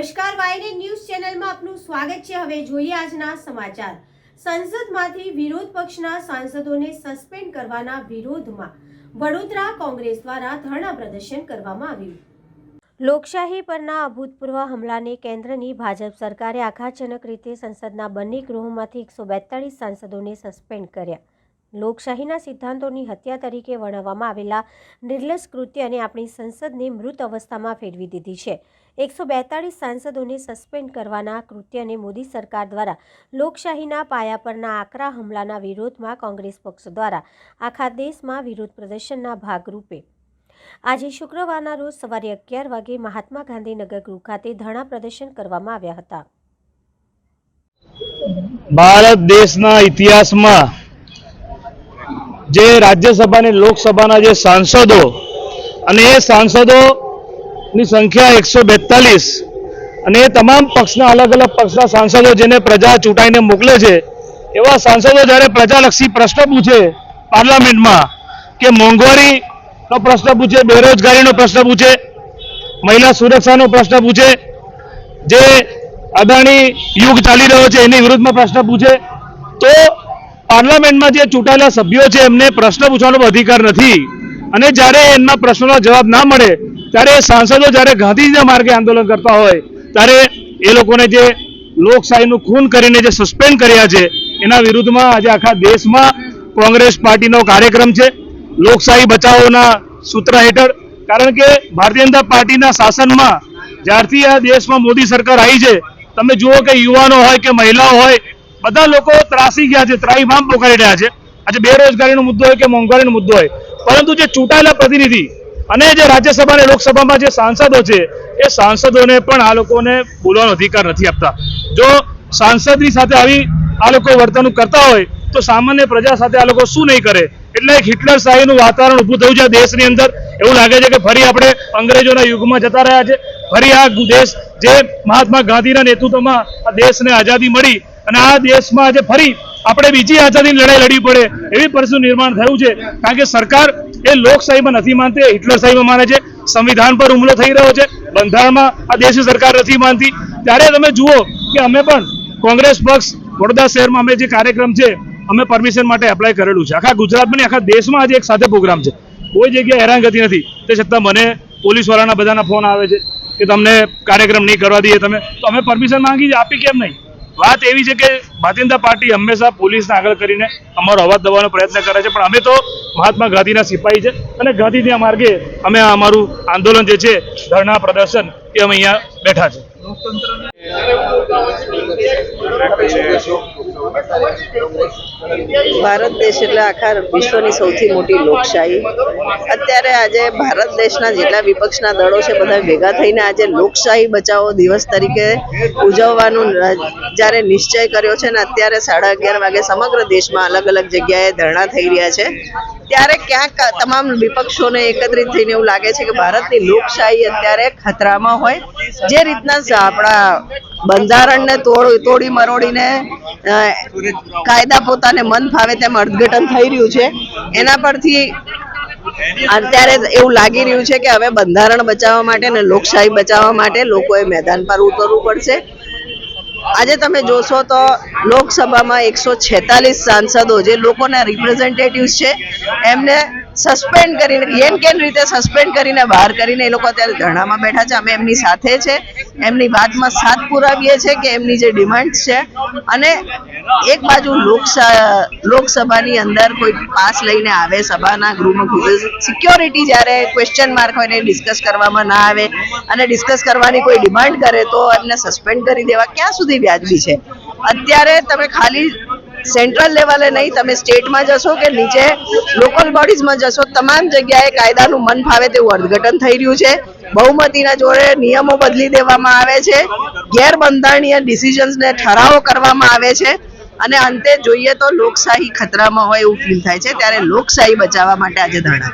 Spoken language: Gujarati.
નમસ્કાર, વાયનેટ ન્યૂઝ ચેનલમાં આપનું સ્વાગત છે। હવે જોઈએ આજના સમાચાર। સંસદમાંથી વિરોધ પક્ષના સાંસદોને સસ્પેન્ડ કરવાના વિરોધમાં વડોદરા કોંગ્રેસ દ્વારા ધરણા પ્રદર્શન કરવામાં આવ્યું। લોકશાહી પરના અભૂતપૂર્વ હુમલાને કેન્દ્રની ભાજપ સરકારે આઘાતજનક રીતે સંસદના બંને ગૃહોમાંથી 142 સાંસદોને સસ્પેન્ડ કર્યા। લોકશાહીના સિદ્ધાંતોની હત્યા તરીકે વર્ણવવામાં આવેલા નિર્લજ્જ કૃત્યને આપણી સંસદને મૃત અવસ્થામાં ફેરવી દીધી છે। 142 સાંસદોને સસ્પેન્ડ કરવાના કૃત્યને મોદી સરકાર દ્વારા લોકશાહીના પાયા પરના આકરા હુમલાના વિરોધમાં કોંગ્રેસ પક્ષ દ્વારા આખા દેશમાં વિરોધ પ્રદર્શનના ભાગરૂપે આજે શુક્રવારના રોજ સવારે 11 વાગે મહાત્મા ગાંધી નગર ગૃહ ખાતે ધરણા પ્રદર્શન કરવામાં આવ્યા હતા। ભારત દેશના ઇતિહાસમાં જે રાજ્યસભા અને લોકસભાના જે સાંસદો અને એ સાંસદોની સંખ્યા 142 અને એ તમામ પક્ષના અલગ અલગ પક્ષના સાંસદો જેને પ્રજા ચૂંટાઈને મોકલે છે એવા સાંસદો જ્યારે પ્રજાલક્ષી પ્રશ્ન પૂછે પાર્લામેન્ટમાં કે મોંઘવારીનો પ્રશ્ન પૂછે, બેરોજગારીનો પ્રશ્ન પૂછે, મહિલા સુરક્ષાનો પ્રશ્ન પૂછે, જે અદાણી યુગ ચાલી રહ્યો છે એની વિરુદ્ધમાં પ્રશ્ન પૂછે તો પાર્લામેન્ટમાં જે ચૂંટાયેલા સભ્યો છે એમને પ્રશ્ન પૂછવાનો અધિકાર નથી। અને જ્યારે એમના પ્રશ્નોનો જવાબ ના મળે ત્યારે સાંસદો જ્યારે ગાંધીજીના માર્ગે આંદોલન કરતા હોય ત્યારે એ લોકોને જે લોકશાહીનું ખૂન કરીને જે સસ્પેન્ડ કર્યા છે એના વિરુદ્ધમાં આજે આખા દેશમાં કોંગ્રેસ પાર્ટીનો કાર્યક્રમ છે લોકશાહી બચાવોના સૂત્ર હેઠળ। કારણ કે ભારતીય જનતા પાર્ટીના શાસનમાં જ્યારથી આ દેશમાં મોદી સરકાર આવી છે તમે જુઓ કે યુવાનો હોય કે મહિલાઓ હોય બધા લોકો ત્રાસી ગયા છે, ત્રાહિમામ પોકારી રહ્યા છે। આજે બેરોજગારીનો મુદ્દો હોય કે મોંઘવારીનો મુદ્દો હોય, પરંતુ જે ચૂંટાયેલા પ્રતિનિધિ અને જે રાજ્યસભા અને લોકસભામાં જે સાંસદો છે એ સાંસદોને પણ આ લોકોને બોલવાનો અધિકાર નથી આપતા। જો સાંસદની સાથે આવી આ લોકો વર્તણૂક કરતા હોય તો સામાન્ય પ્રજા સાથે આ લોકો શું નહીં કરે। એટલે એક હિટલર શાહીનું વાતાવરણ ઊભું થયું છે દેશની અંદર। એવું લાગે છે કે ફરી આપણે અંગ્રેજોના યુગમાં જતા રહ્યા છે। ફરી આ દેશ જે મહાત્મા ગાંધીના નેતૃત્વમાં આ દેશને આઝાદી મળી અને આ દેશમાં આજે ફરી આપણે બીજી આઝાદીની લડાઈ લડવી પડે એવી પરિસ્થિતિનું નિર્માણ થયું છે। કારણ કે સરકાર એ લોકશાહીમાં નથી માનતી, હિટલરશાહીમાં માને છે। સંવિધાન પર હુમલો થઈ રહ્યો છે, બંધારણમાં આ દેશની સરકાર નથી માનતી। ત્યારે તમે જુઓ કે અમે પણ કોંગ્રેસ પક્ષ વડોદરા શહેરમાં અમે જે કાર્યક્રમ છે અમે પરમિશન માટે એપ્લાય કરેલું છે। આખા ગુજરાતમાં આખા દેશમાં આજે એક સાથે પ્રોગ્રામ છે, કોઈ જગ્યાએ હેરાનગતિ નથી। તે છતાં મને પોલીસવાળાના બધાના ફોન આવે છે કે તમને કાર્યક્રમ નહીં કરવા દઈએ તમે, તો અમે પરમિશન માંગી આપી કેમ નહીં। વાત એવી છે કે ભારતીય જનતા પાર્ટી હંમેશા પોલીસને આગળ કરીને અમારો અવાજ દબાવવાનો પ્રયત્ન કરે છે, પણ અમે તો મહાત્મા ગાંધીના સિપાહી છે અને ગાંધીજીના માર્ગે અમે અમારું આંદોલન જે છે ધરણા પ્રદર્શન એ અમે અહીંયા બેઠા છે। ભારત દેશ એટલે આખા વિશ્વની સૌથી મોટી લોકશાહી। અત્યારે આજે ભારત દેશના જેટલા વિપક્ષના દળો છે બધા ભેગા થઈને આજે લોકશાહી બચાવો દિવસ તરીકે ઉજવવાનું જ્યારે નિશ્ચય કર્યો છે ને અત્યારે 11:30 વાગે સમગ્ર દેશમાં અલગ અલગ જગ્યાએ ધરણા થઈ રહ્યા છે। ત્યારે ક્યાંક તમામ વિપક્ષોને એકત્રિત થઈને એવું લાગે છે કે ભારતની લોકશાહી અત્યારે ખતરામાં હોય। જે રીતના આપણા બંધારણને તોડી મરોડીને કાયદા પોતાને મન ફાવે તેમ અર્થઘટન થઈ રહ્યું છે, એના પરથી અત્યારે એવું લાગી રહ્યું છે કે હવે બંધારણ બચાવવા માટે અને લોકશાહી બચાવવા માટે લોકોએ મેદાન પર ઉતરવું પડશે। આજે તમે જોશો તો લોકસભામાં 146 સાંસદો જે લોકોના રિપ્રેઝેન્ટેટિવ્સ છે એમને સસ્પેન્ડ કરીને કેન રીતે સસ્પેન્ડ કરીને બહાર કરીને એ લોકો અત્યારે ધરણામાં બેઠા છે। અમે એમની સાથે છે, એમની વાતમાં સાથ પુરાવીએ છીએ કે એમની જે ડિમાન્ડ છે। અને એક બાજુ લોકસભાની અંદર કોઈ પાસ લઈને આવે સભાના ગૃહમાં સિક્યોરિટી જ્યારે ક્વેશ્ચન માર્ક હોય ને ડિસ્કસ કરવામાં ના આવે અને ડિસ્કસ કરવાની કોઈ ડિમાન્ડ કરે તો એમને સસ્પેન્ડ કરી દેવા ક્યાં સુધી વ્યાજબી છે। અત્યારે તમે ખાલી સેન્ટ્રલ લેવલે નહીં, તમે સ્ટેટમાં જશો કે નીચે લોકલ બોડીઝમાં જશો, તમામ જગ્યાએ કાયદાનું મન ફાવે તેવું અર્થઘટન થઈ રહ્યું છે। બહુમતીના જોડે નિયમો બદલી દેવામાં આવે છે, ગેરબંધારણીય ડિસિઝન્સને ઠરાવો કરવામાં આવે છે અને અંતે જોઈએ તો લોકશાહી ખતરામાં હોય એવું ફીલ થાય છે। ત્યારે લોકશાહી બચાવવા માટે આજે ધરણા